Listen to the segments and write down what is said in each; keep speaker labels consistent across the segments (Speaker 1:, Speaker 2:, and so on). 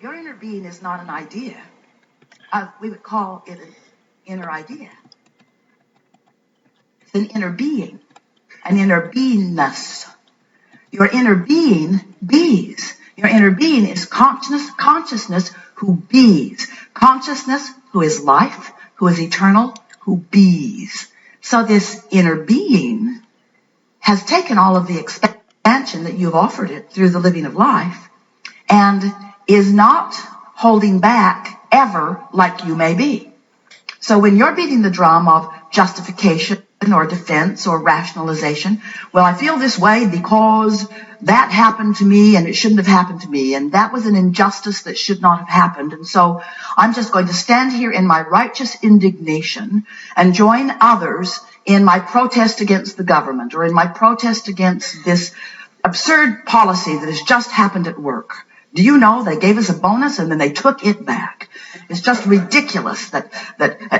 Speaker 1: Your inner being is not an idea. We would call it an inner idea. It's an inner being, an inner beingness. Your inner being bees. Your inner being is consciousness who bees. Consciousness who is life, who is eternal, who bees. So this inner being has taken all of the expansion that you've offered it through the living of life and is not holding back ever like you may be. So when you're beating the drum of justification or defense or rationalization, well, I feel this way because that happened to me and it shouldn't have happened to me, and that was an injustice that should not have happened, and so I'm just going to stand here in my righteous indignation and join others in my protest against the government or in my protest against this absurd policy that has just happened at work. Do you know they gave us a bonus and then they took it back? It's just ridiculous that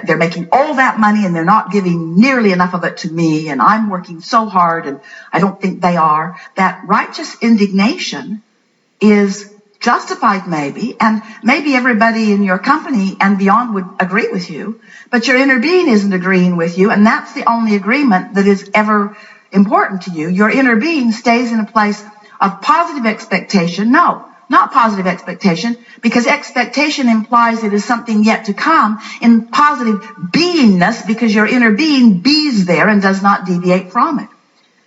Speaker 1: they're making all that money and they're not giving nearly enough of it to me, and I'm working so hard and I don't think they are. That righteous indignation is justified maybe, and maybe everybody in your company and beyond would agree with you, but your inner being isn't agreeing with you, and that's the only agreement that is ever important to you. Your inner being stays in a place of positive expectation. No, not positive expectation, because expectation implies it is something yet to come. In positive beingness, because your inner being bees there and does not deviate from it.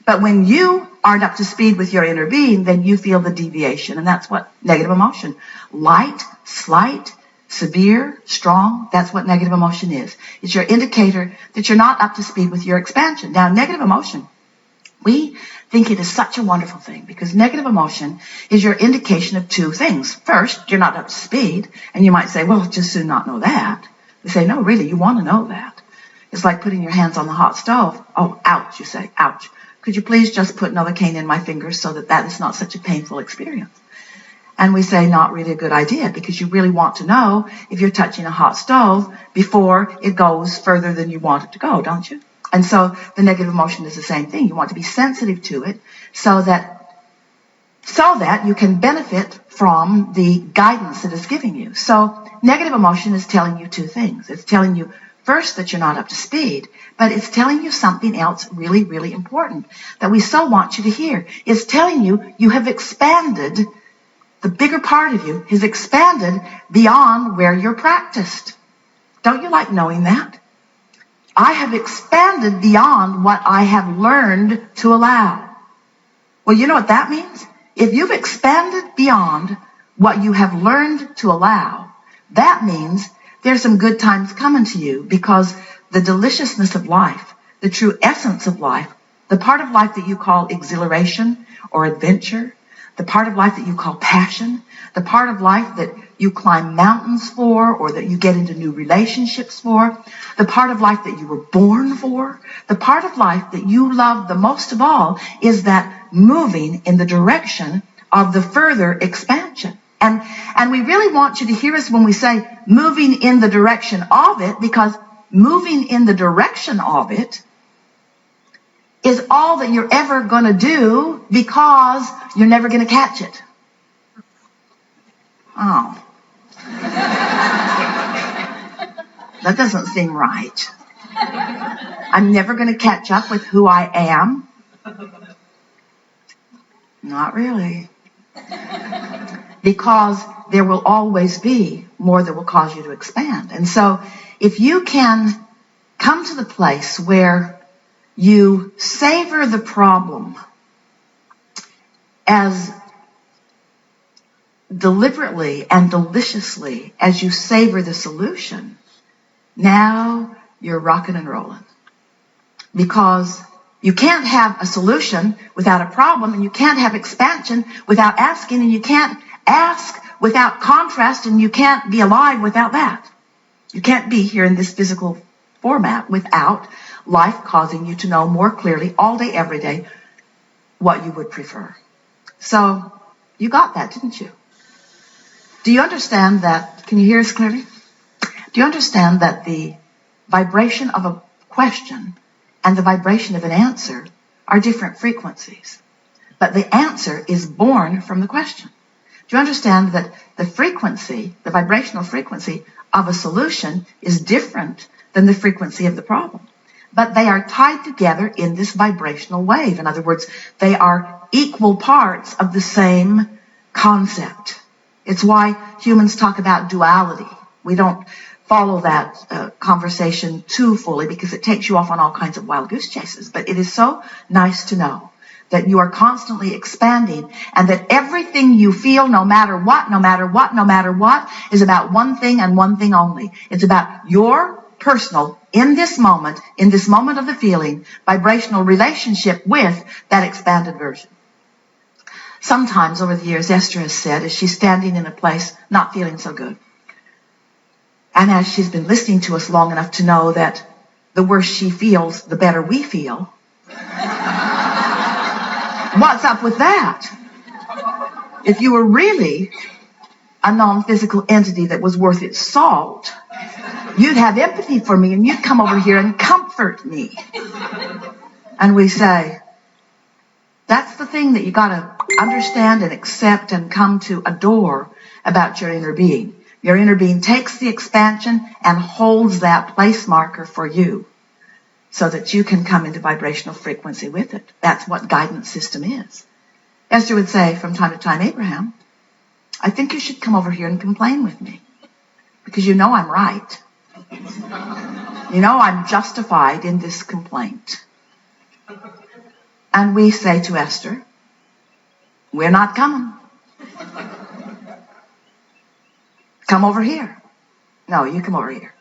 Speaker 1: But when you aren't up to speed with your inner being, then you feel the deviation, and that's what negative emotion. Light, slight, severe, strong, that's what negative emotion is. It's your indicator that you're not up to speed with your expansion. Now, negative emotion, we think it is such a wonderful thing because negative emotion is your indication of two things. First, you're not up to speed, and you might say, well, just soon not know that. We say, no, really, you want to know that. It's like putting your hands on the hot stove. Oh, ouch, you say, ouch. Could you please just put Novocaine in my fingers so that that is not such a painful experience? And we say, not really a good idea, because you really want to know if you're touching a hot stove before it goes further than you want it to go, don't you? And so the negative emotion is the same thing. You want to be sensitive to it so that you can benefit from the guidance it is giving you. So negative emotion is telling you two things. It's telling you first that you're not up to speed, but it's telling you something else really, really important that we so want you to hear. It's telling you you have expanded, the bigger part of you has expanded beyond where you're practiced. Don't you like knowing that? I have expanded beyond what I have learned to allow. Well, you know what that means? If you've expanded beyond what you have learned to allow, that means there's some good times coming to you, because the deliciousness of life, the true essence of life, the part of life that you call exhilaration or adventure, the part of life that you call passion, the part of life that you climb mountains for or that you get into new relationships for, the part of life that you were born for, the part of life that you love the most of all is that moving in the direction of the further expansion. And we really want you to hear us when we say moving in the direction of it, because moving in the direction of it is all that you're ever going to do, because you're never going to catch it. Oh. That doesn't seem right. I'm never going to catch up with who I am. Not really. Because there will always be more that will cause you to expand. And so if you can come to the place where you savor the problem as deliberately and deliciously as you savor the solution, now you're rocking and rolling. Because you can't have a solution without a problem, and you can't have expansion without asking, and you can't ask without contrast, and you can't be alive without that. You can't be here in this physical format without life causing you to know more clearly all day, every day, what you would prefer. So you got that, didn't you? Do you understand that? Can you hear us clearly? Do you understand that the vibration of a question and the vibration of an answer are different frequencies? But the answer is born from the question. Do Do you understand that the frequency, the vibrational frequency of a solution is different than the frequency of the problem? But they are tied together in this vibrational wave. In other words, they are equal parts of the same concept. It's why humans talk about duality. We don't follow that conversation too fully because it takes you off on all kinds of wild goose chases. But it is so nice to know that you are constantly expanding and that everything you feel, no matter what, is about one thing and one thing only. It's about your personal, in this moment of the feeling, vibrational relationship with that expanded version. Sometimes over the years, Esther has said, as she's standing in a place not feeling so good, and as she's been listening to us long enough to know that the worse she feels, the better we feel, what's up with that? If you were really a non-physical entity that was worth its salt, you'd have empathy for me and you'd come over here and comfort me. And we say, that's the thing that you got to understand and accept and come to adore about your inner being. Your inner being takes the expansion and holds that place marker for you so that you can come into vibrational frequency with it. That's what guidance system is. Esther would say from time to time, Abraham, I think you should come over here and complain with me because you know I'm right. You know I'm justified in this complaint. And we say to Esther, we're not coming. Come over here. No, you come over here.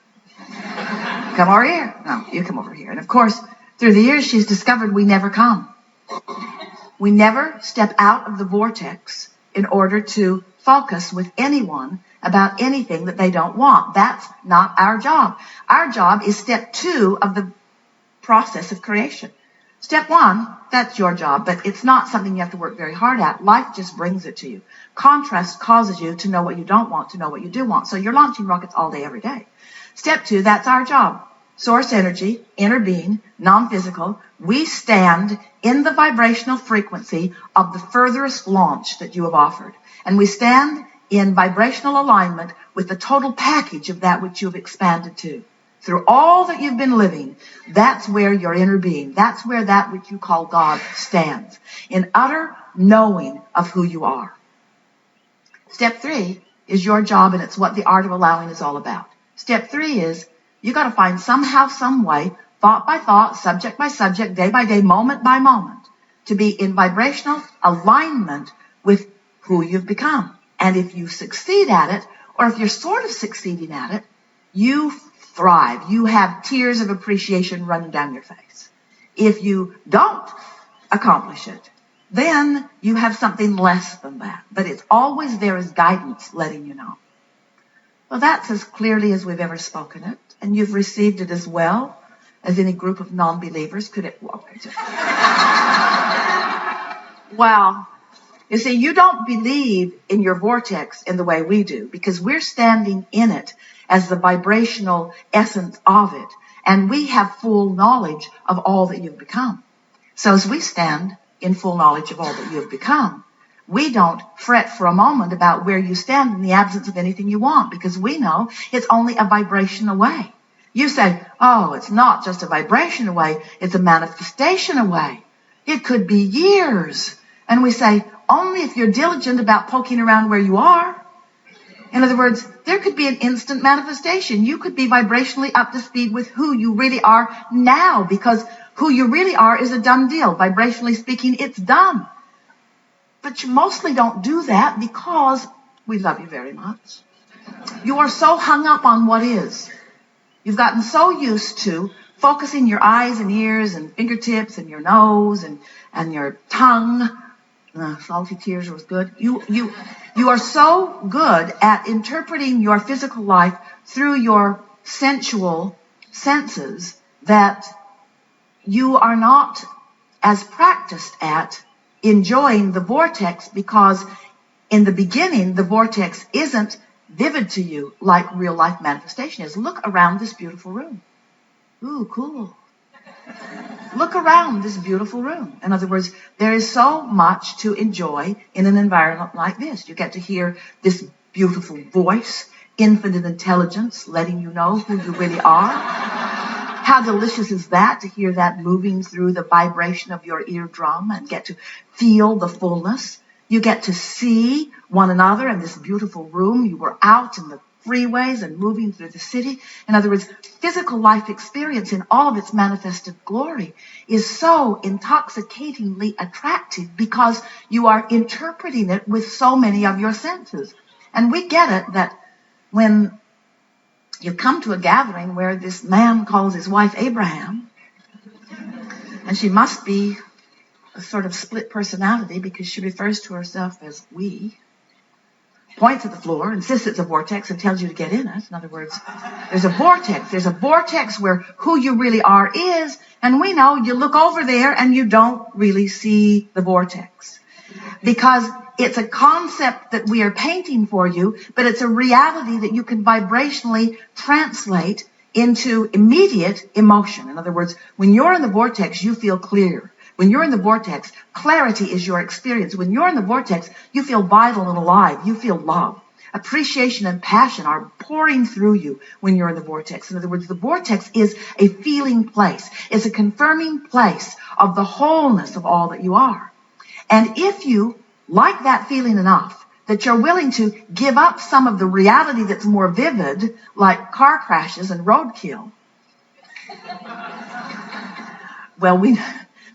Speaker 1: Come over here. No, you come over here. And of course, through the years, she's discovered we never come. We never step out of the vortex in order to focus with anyone about anything that they don't want. That's not our job. Our job is step 2 of the process of creation. Step 1, that's your job, but it's not something you have to work very hard at. Life just brings it to you. Contrast causes you to know what you don't want, to know what you do want. So you're launching rockets all day, every day. Step 2, that's our job. Source energy, inner being, non-physical. We stand in the vibrational frequency of the furthest launch that you have offered. And we stand in vibrational alignment with the total package of that which you've expanded to. Through all that you've been living, that's where your inner being, that's where that which you call God stands, in utter knowing of who you are. Step 3 is your job, and it's what the art of allowing is all about. Step 3 is you got to find somehow, some way, thought by thought, subject by subject, day by day, moment by moment, to be in vibrational alignment with who you've become. And if you succeed at it, or if you're sort of succeeding at it, you thrive. You have tears of appreciation running down your face. If you don't accomplish it, then you have something less than that. But it's always there as guidance letting you know. Well, that's as clearly as we've ever spoken it, and you've received it as well as any group of non-believers could it. Well, you see, you don't believe in your vortex in the way we do, because we're standing in it as the vibrational essence of it, and we have full knowledge of all that you've become. So as we stand in full knowledge of all that you've become, we don't fret for a moment about where you stand in the absence of anything you want, because we know it's only a vibration away. You say, oh, it's not just a vibration away, it's a manifestation away. It could be years. And we say, only if you're diligent about poking around where you are. In other words, there could be an instant manifestation. You could be vibrationally up to speed with who you really are now, because who you really are is a done deal. Vibrationally speaking, it's done. But you mostly don't do that because we love you very much. You are so hung up on what is. You've gotten so used to focusing your eyes and ears and fingertips and your nose and your tongue. Salty tears was good. You are so good at interpreting your physical life through your sensual senses that you are not as practiced at enjoying the vortex, because in the beginning, the vortex isn't vivid to you like real life manifestation is. Look around this beautiful room. Ooh, cool. Look around this beautiful room. In other words, there is so much to enjoy in an environment like this. You get to hear this beautiful voice, infinite intelligence, letting you know who you really are. How delicious is that, to hear that moving through the vibration of your eardrum and get to feel the fullness. You get to see one another in this beautiful room. You were out in the freeways and moving through the city. In other words, physical life experience in all of its manifested glory is so intoxicatingly attractive because you are interpreting it with so many of your senses. And we get it that when you come to a gathering where this man calls his wife Abraham, and she must be a sort of split personality because she refers to herself as we, points at the floor, insists it's a vortex, and tells you to get in it. In other words, there's a vortex. There's a vortex where who you really are is, and we know you look over there and you don't really see the vortex. Because it's a concept that we are painting for you, but it's a reality that you can vibrationally translate into immediate emotion. In other words, when you're in the vortex, you feel clear. When you're in the vortex, clarity is your experience. When you're in the vortex, you feel vital and alive. You feel love. Appreciation and passion are pouring through you when you're in the vortex. In other words, the vortex is a feeling place. It's a confirming place of the wholeness of all that you are. And if you like that feeling enough that you're willing to give up some of the reality that's more vivid, like car crashes and roadkill, well,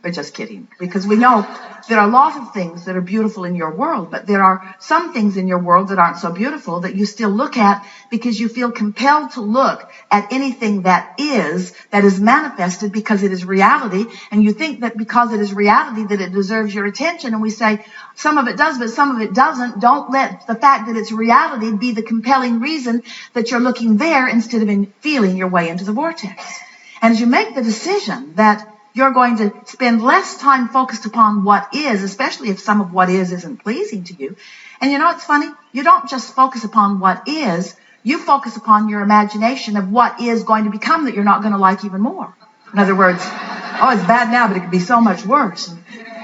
Speaker 1: we're just kidding, because we know there are a lot of things that are beautiful in your world, but there are some things in your world that aren't so beautiful that you still look at because you feel compelled to look at anything that is manifested because it is reality, and you think that because it is reality that it deserves your attention, and we say some of it does, but some of it doesn't. Don't let the fact that it's reality be the compelling reason that you're looking there instead of feeling your way into the vortex. And as you make the decision that you're going to spend less time focused upon what is, especially if some of what is isn't pleasing to you. And you know what's funny? You don't just focus upon what is, you focus upon your imagination of what is going to become that you're not going to like even more. In other words, oh, it's bad now, but it could be so much worse.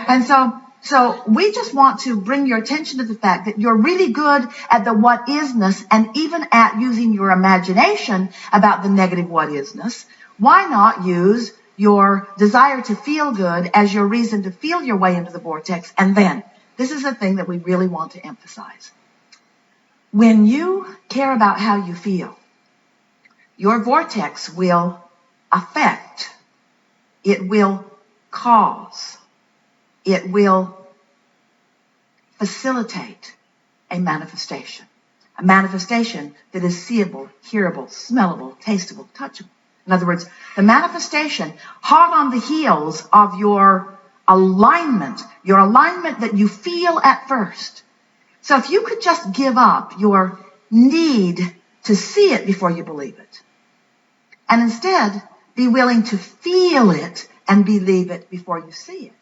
Speaker 1: And so we just want to bring your attention to the fact that you're really good at the what isness, and even at using your imagination about the negative what isness. Why not use your desire to feel good as your reason to feel your way into the vortex? And then, this is the thing that we really want to emphasize. When you care about how you feel, your vortex will affect, it will cause, it will facilitate a manifestation. A manifestation that is seeable, hearable, smellable, tasteable, touchable. In other words, the manifestation, hot on the heels of your alignment that you feel at first. So if you could just give up your need to see it before you believe it, and instead be willing to feel it and believe it before you see it,